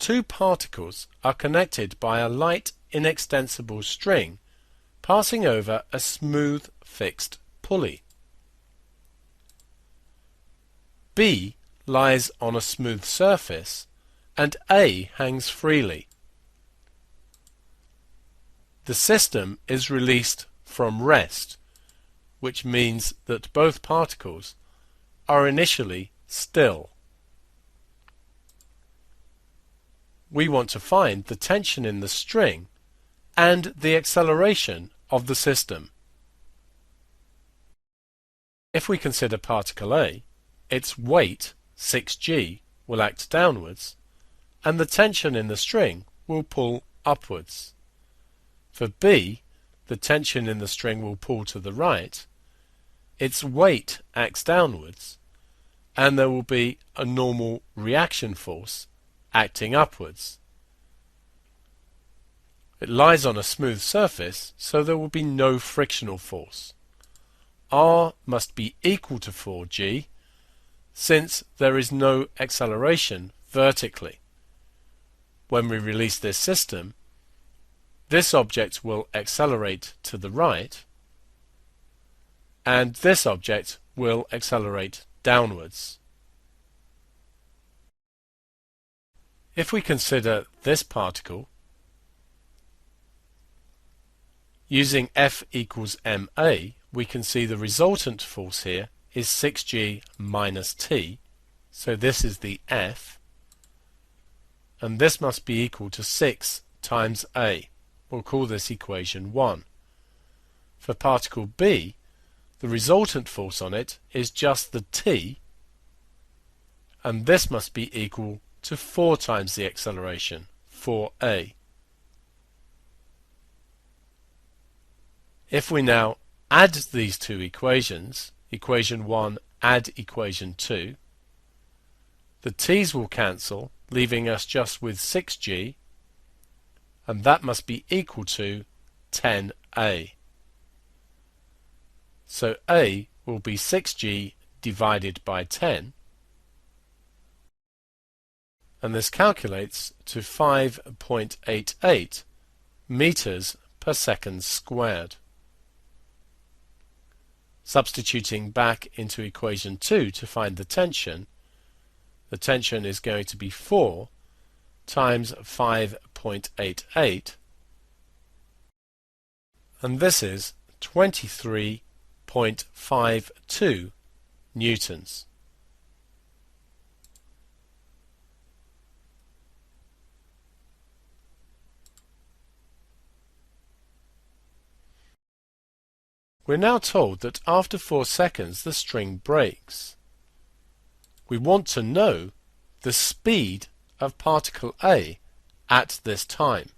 Two particles are connected by a light inextensible string passing over a smooth fixed pulley. B lies on a smooth surface and A hangs freely. The system is released from rest, which means that both particles are initially still. We want to find the tension in the string and the acceleration of the system. If we consider particle A, its weight, 6g, will act downwards, and the tension in the string will pull upwards. For B, the tension in the string will pull to the right, its weight acts downwards, and there will be a normal reaction force acting upwards. It lies on a smooth surface, so there will be no frictional force. R must be equal to 4g, since there is no acceleration vertically. When we release this system, this object will accelerate to the right, and this object will accelerate downwards. If we consider this particle, using F equals ma, we can see the resultant force here is 6g minus t, so this is the F, and this must be equal to 6 times a. We'll call this equation 1. For particle B, the resultant force on it is just the t, and this must be equal to 4 times the acceleration, 4a. If we now add these two equations, equation 1 add equation 2, the t's will cancel, leaving us just with 6g, and that must be equal to 10a. So a will be 6g divided by 10, and this calculates to 5.88 meters per second squared. Substituting back into equation 2 to find the tension is going to be 4 times 5.88, and this is 23.52 newtons. We're now told that after 4 seconds the string breaks. We want to know the speed of particle A at this time.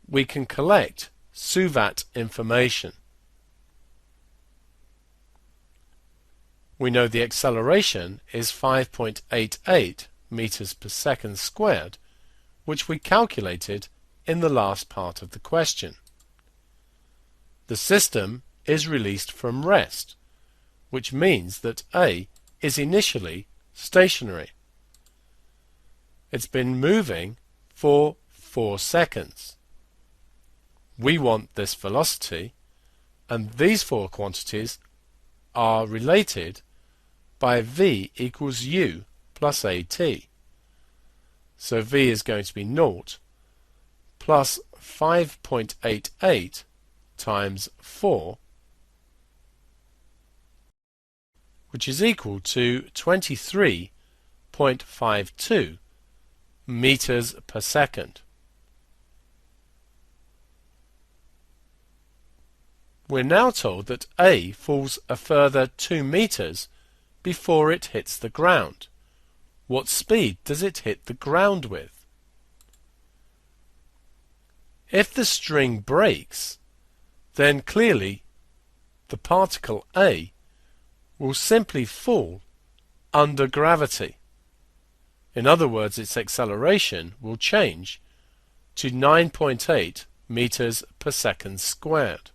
We can collect suvat information. We know the acceleration is 5.88 meters per second squared, which we calculated in the last part of the question. The system is released from rest, which means that A is initially stationary. It's been moving for 4 seconds. We want this velocity, and these four quantities are related by v equals u plus at. So v is going to be 0 plus 5.88 times 4, which is equal to 23.52 meters per second. We're now told that A falls a further 2 meters before it hits the ground. What speed does it hit the ground with? If the string breaks, then clearly the particle A will simply fall under gravity. In other words, its acceleration will change to 9.8 meters per second squared.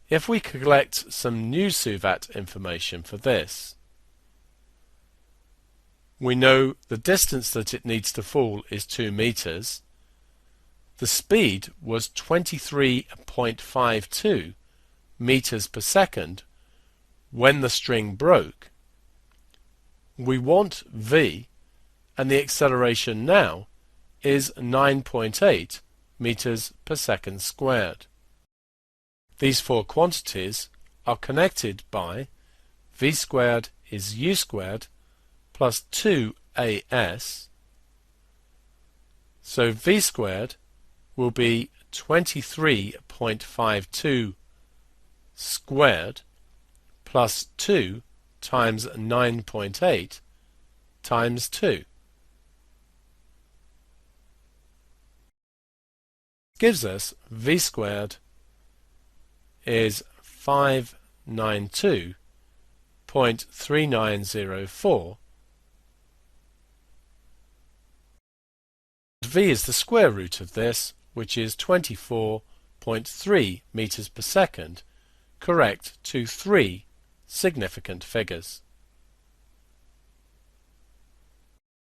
If we collect some new suvat information for this, We know the distance that it needs to fall is 2 meters. The speed was 23.52 meters per second when the string broke. We want v, and the acceleration now is 9.8 meters per second squared. These four quantities are connected by v squared is u squared plus 2as. So v squared will be 23.52 squared plus 2 times 9.8 times 2. Gives us v squared is 592.3904. V is the square root of this, which is 24.3 meters per second, correct to 3 significant figures.